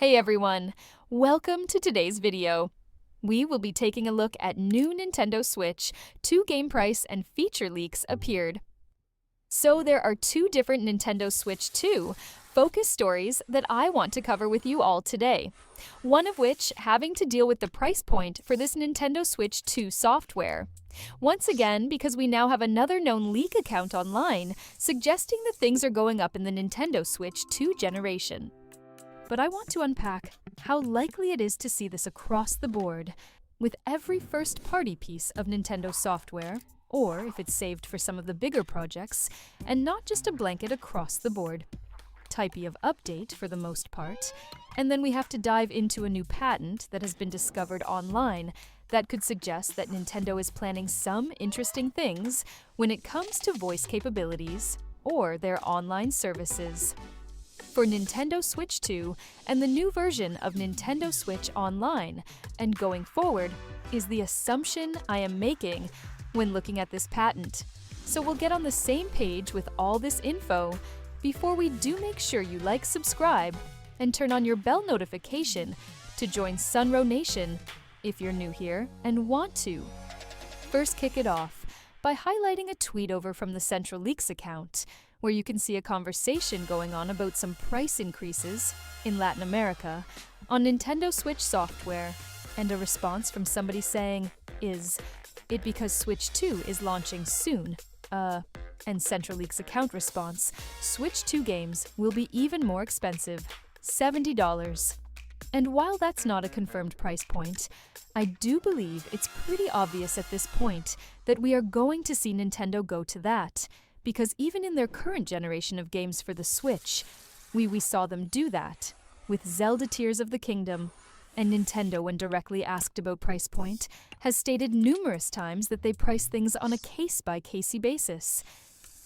Hey everyone! Welcome to today's video. We will be taking a look at new Nintendo Switch. 2 game price and feature leaks appeared. So there are 2 different Nintendo Switch 2 focus stories that I want to cover with you all today. One of which having to deal with the price point for this Nintendo Switch 2 software. Once again, because we now have another known leak account online suggesting that things are going up in the Nintendo Switch 2 generation. But I want to unpack how likely it is to see this across the board with every first-party piece of Nintendo software, or if it's saved for some of the bigger projects, and not just a blanket across the board. Typey of update for the most part, and then we have to dive into a new patent that has been discovered online that could suggest that Nintendo is planning some interesting things when it comes to voice capabilities or their online services. For Nintendo Switch 2 and the new version of Nintendo Switch Online, and going forward, is the assumption I am making when looking at this patent. So we'll get on the same page with all this info before we do make sure you like, subscribe, and turn on your bell notification to join Sunrow Nation if you're new here and want to. First, kick it off by highlighting a tweet over from the Central Leaks account, where you can see a conversation going on about some price increases in Latin America on Nintendo Switch software, and a response from somebody saying, "Is it because Switch 2 is launching soon?" And Central Leaks account response, "Switch 2 games will be even more expensive, $70. And while that's not a confirmed price point, I do believe it's pretty obvious at this point that we are going to see Nintendo go to that, because even in their current generation of games for the Switch, we saw them do that, with Zelda Tears of the Kingdom, and Nintendo, when directly asked about price point, has stated numerous times that they price things on a case-by-case basis.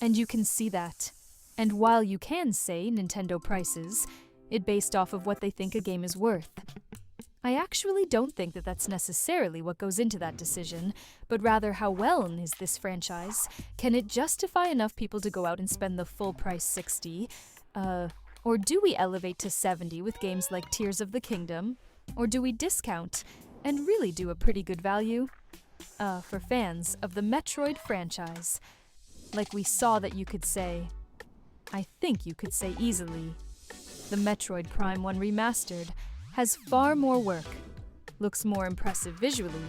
And you can see that. And while you can say Nintendo prices it based off of what they think a game is worth, I actually don't think that that's necessarily what goes into that decision, but rather how well is this franchise? Can it justify enough people to go out and spend the full price $60? Or do we elevate to $70 with games like Tears of the Kingdom? Or do we discount and really do a pretty good value? For fans of the Metroid franchise, like we saw that you could say, I think you could say easily, the Metroid Prime 1 Remastered has far more work, looks more impressive visually,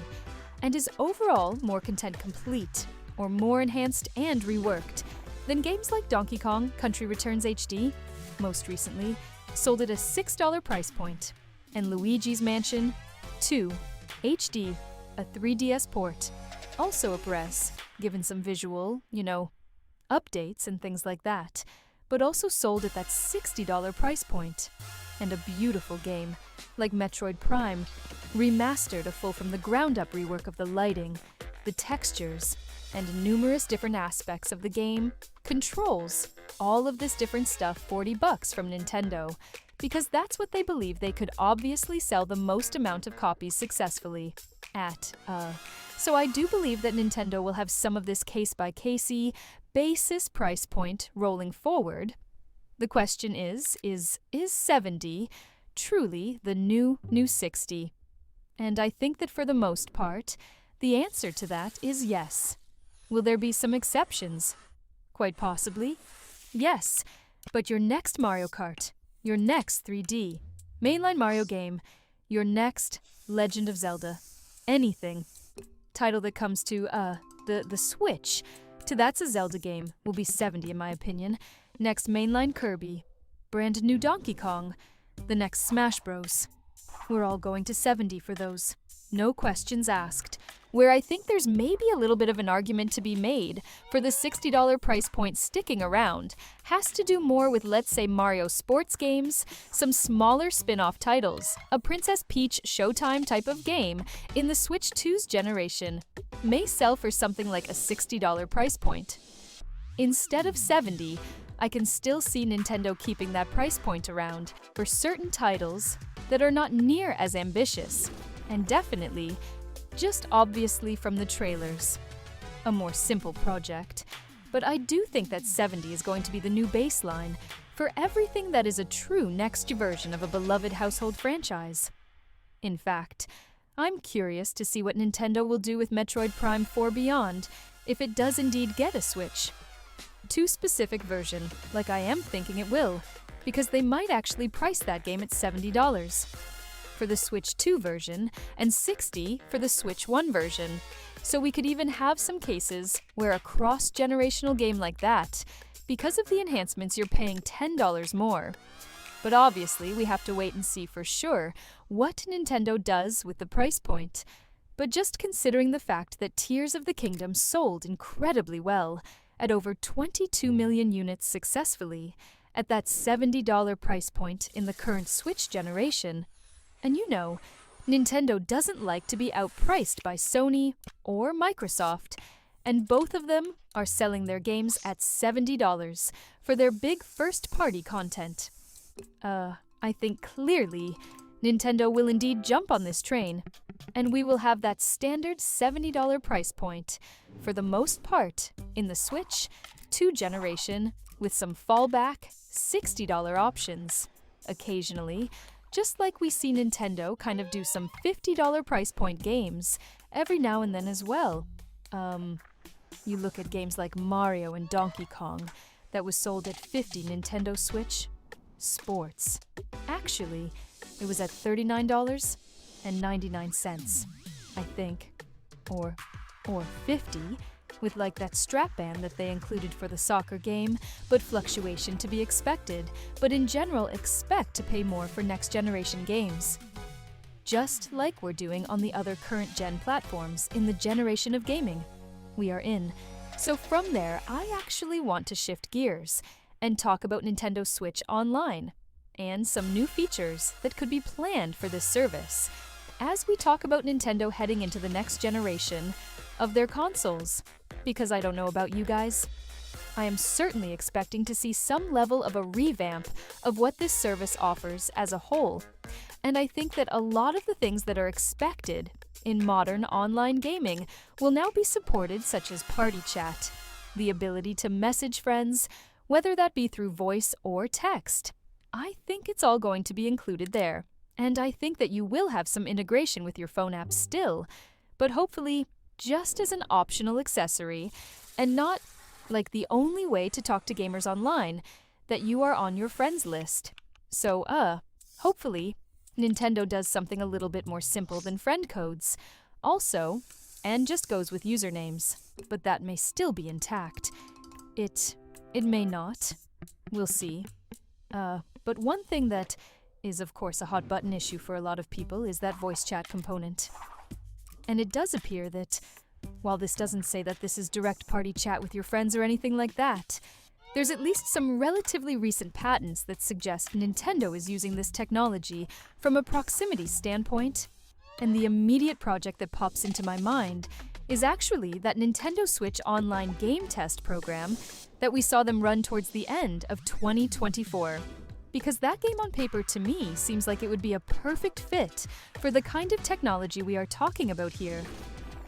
and is overall more content complete, or more enhanced and reworked, than games like Donkey Kong Country Returns HD, most recently, sold at a $6 price point, and Luigi's Mansion 2 HD, a 3DS port, also up res, given some visual, updates and things like that, but also sold at that $60 price point. And a beautiful game, like Metroid Prime, remastered, a full from the ground up rework of the lighting, the textures, and numerous different aspects of the game, controls, all of this different stuff $40 from Nintendo, because that's what they believe they could obviously sell the most amount of copies successfully at. So I do believe that Nintendo will have some of this case-by-case basis price point rolling forward. The question is 70 truly the new 60? And I think that for the most part, the answer to that is yes. Will there be some exceptions? Quite possibly. Yes, but your next Mario Kart, your next 3D, mainline Mario game, your next Legend of Zelda, anything, title that comes to, the Switch, to that's a Zelda game, will be 70 in my opinion. Next mainline Kirby, brand new Donkey Kong, the next Smash Bros. We're all going to 70 for those. No questions asked. Where I think there's maybe a little bit of an argument to be made for the $60 price point sticking around has to do more with, let's say, Mario sports games, some smaller spin-off titles, a Princess Peach Showtime type of game in the Switch 2's generation may sell for something like a $60 price point. Instead of 70, I can still see Nintendo keeping that price point around for certain titles that are not near as ambitious, and definitely, just obviously from the trailers, a more simple project. But I do think that 70 is going to be the new baseline for everything that is a true next version of a beloved household franchise. In fact, I'm curious to see what Nintendo will do with Metroid Prime 4 Beyond if it does indeed get a Switch. 2 specific version, like I am thinking it will, because they might actually price that game at $70 for the Switch 2 version and $60 for the Switch 1 version. So we could even have some cases where a cross-generational game like that, because of the enhancements, you're paying $10 more. But obviously, we have to wait and see for sure what Nintendo does with the price point. But just considering the fact that Tears of the Kingdom sold incredibly well, at over 22 million units successfully, at that $70 price point in the current Switch generation. And you know, Nintendo doesn't like to be outpriced by Sony or Microsoft, and both of them are selling their games at $70 for their big first-party content. I think clearly Nintendo will indeed jump on this train, and we will have that standard $70 price point for the most part in the Switch 2 generation with some fallback $60 options. Occasionally, just like we see Nintendo kind of do some $50 price point games every now and then as well. You look at games like Mario and Donkey Kong that was sold at $50 Nintendo Switch Sports. Actually, it was at $39.99, I think. Or $50, with like that strap band that they included for the soccer game, but fluctuation to be expected. But in general, expect to pay more for next generation games. Just like we're doing on the other current gen platforms in the generation of gaming we are in. So from there, I actually want to shift gears and talk about Nintendo Switch Online and some new features that could be planned for this service as we talk about Nintendo heading into the next generation of their consoles. Because I don't know about you guys, I am certainly expecting to see some level of a revamp of what this service offers as a whole. And I think that a lot of the things that are expected in modern online gaming will now be supported, such as party chat, the ability to message friends, whether that be through voice or text. I think it's all going to be included there. And I think that you will have some integration with your phone app still, but hopefully just as an optional accessory and not like the only way to talk to gamers online, that you are on your friends list. So, hopefully Nintendo does something a little bit more simple than friend codes. Also, and just goes with usernames, but that may still be intact. It may not. We'll see. But one thing that is of course a hot button issue for a lot of people is that voice chat component. And it does appear that, while this doesn't say that this is direct party chat with your friends or anything like that, there's at least some relatively recent patents that suggest Nintendo is using this technology from a proximity standpoint. And the immediate project that pops into my mind is actually that Nintendo Switch Online game test program that we saw them run towards the end of 2024. Because that game on paper to me seems like it would be a perfect fit for the kind of technology we are talking about here.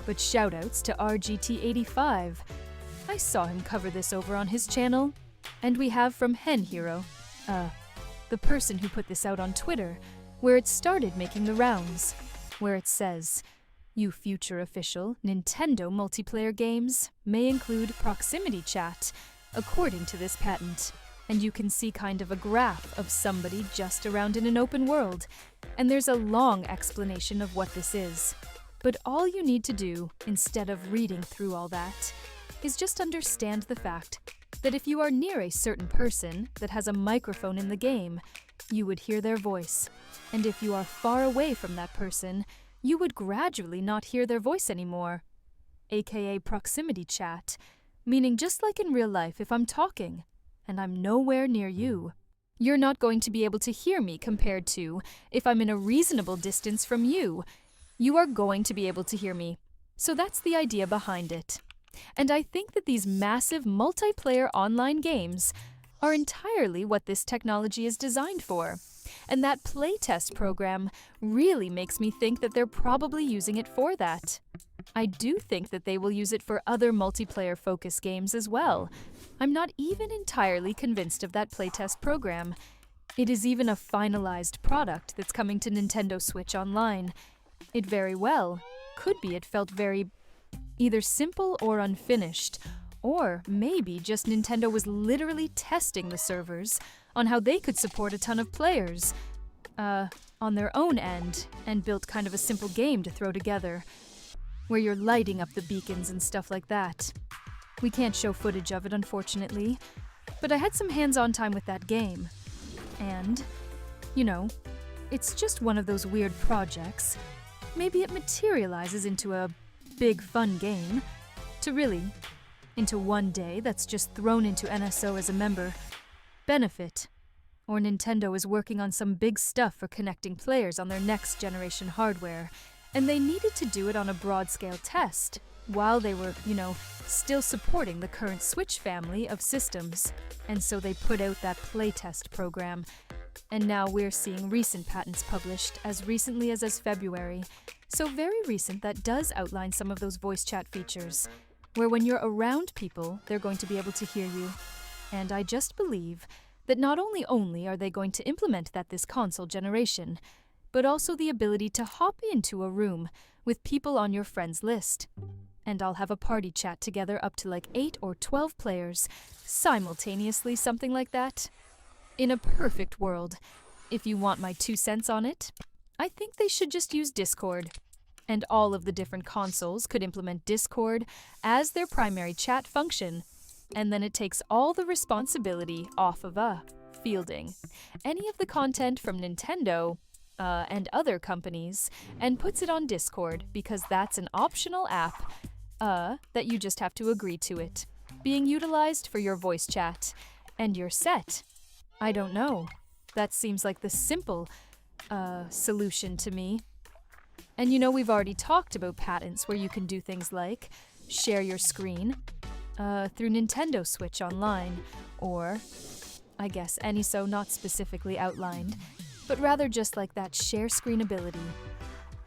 But shoutouts to RGT85. I saw him cover this over on his channel. And we have from Hen Hero, the person who put this out on Twitter, where it started making the rounds, where it says, "You future official Nintendo multiplayer games may include proximity chat, according to this patent." And you can see kind of a graph of somebody just around in an open world, and there's a long explanation of what this is. But all you need to do, instead of reading through all that, is just understand the fact that if you are near a certain person that has a microphone in the game, you would hear their voice. And if you are far away from that person, you would gradually not hear their voice anymore. AKA proximity chat, meaning just like in real life, if I'm talking and I'm nowhere near you, you're not going to be able to hear me compared to if I'm in a reasonable distance from you. You are going to be able to hear me. So that's the idea behind it. And I think that these massive multiplayer online games are entirely what this technology is designed for. And that playtest program really makes me think that they're probably using it for that. I do think that they will use it for other multiplayer-focused games as well. I'm not even entirely convinced of that playtest program. It is even a finalized product that's coming to Nintendo Switch Online. It very well could be it felt very either simple or unfinished, or maybe just Nintendo was literally testing the servers on how they could support a ton of players on their own end, and built kind of a simple game to throw together, where you're lighting up the beacons and stuff like that. We can't show footage of it, unfortunately, but I had some hands-on time with that game. And, you know, it's just one of those weird projects. Maybe it materializes into a big fun game, into one day that's just thrown into NSO as a member benefit. Or Nintendo is working on some big stuff for connecting players on their next generation hardware, and they needed to do it on a broad-scale test, while they were, still supporting the current Switch family of systems. And so they put out that playtest program. And now we're seeing recent patents published as recently as February. So very recent that does outline some of those voice chat features, where when you're around people, they're going to be able to hear you. And I just believe that not only are they going to implement that this console generation, but also the ability to hop into a room with people on your friends list. And I'll have a party chat together up to like 8 or 12 players, simultaneously, something like that. In a perfect world, if you want my 2 cents on it, I think they should just use Discord. And all of the different consoles could implement Discord as their primary chat function, and then it takes all the responsibility off of fielding any of the content from Nintendo and other companies, and puts it on Discord, because that's an optional app that you just have to agree to it, being utilized for your voice chat, and you're set. I don't know. That seems like the simple solution to me. And we've already talked about patents where you can do things like share your screen through Nintendo Switch Online, or I guess NSO not specifically outlined, but rather just like that share screen ability.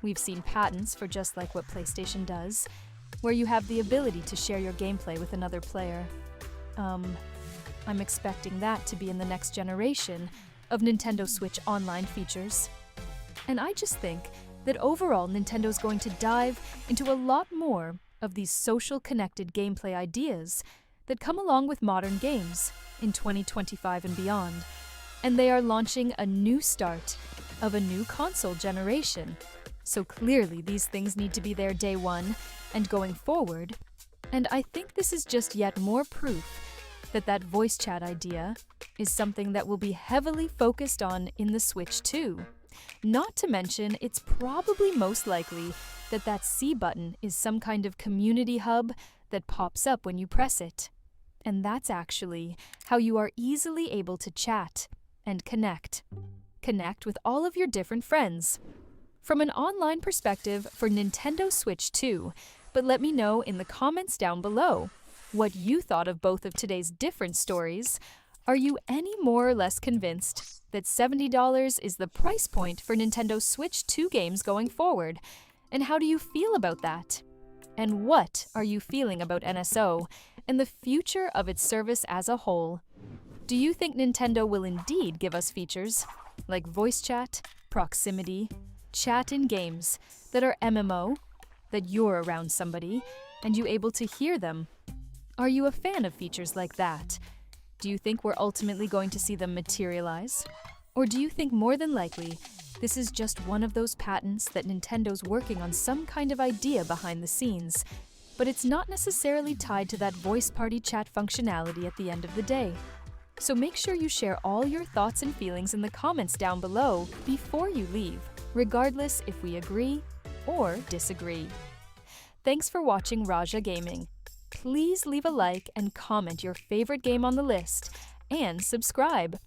We've seen patents for just like what PlayStation does, where you have the ability to share your gameplay with another player. I'm expecting that to be in the next generation of Nintendo Switch Online features. And I just think that overall Nintendo's going to dive into a lot more of these social connected gameplay ideas that come along with modern games in 2025 and beyond. And they are launching a new start of a new console generation. So clearly these things need to be there day one and going forward. And I think this is just yet more proof that that voice chat idea is something that will be heavily focused on in the Switch too. Not to mention, it's probably most likely that that C button is some kind of community hub that pops up when you press it. And that's actually how you are easily able to chat and connect. Connect with all of your different friends. From an online perspective for Nintendo Switch 2, but let me know in the comments down below what you thought of both of today's different stories. Are you any more or less convinced that $70 is the price point for Nintendo Switch 2 games going forward? And how do you feel about that? And what are you feeling about NSO and the future of its service as a whole? Do you think Nintendo will indeed give us features like voice chat, proximity, chat in games that are MMO, that you're around somebody and you able to hear them? Are you a fan of features like that? Do you think we're ultimately going to see them materialize? Or do you think more than likely this is just one of those patents that Nintendo's working on some kind of idea behind the scenes, but it's not necessarily tied to that voice party chat functionality at the end of the day? So make sure you share all your thoughts and feelings in the comments down below before you leave, regardless if we agree or disagree. Thanks for watching Raja Gaming. Please leave a like and comment your favorite game on the list, and subscribe.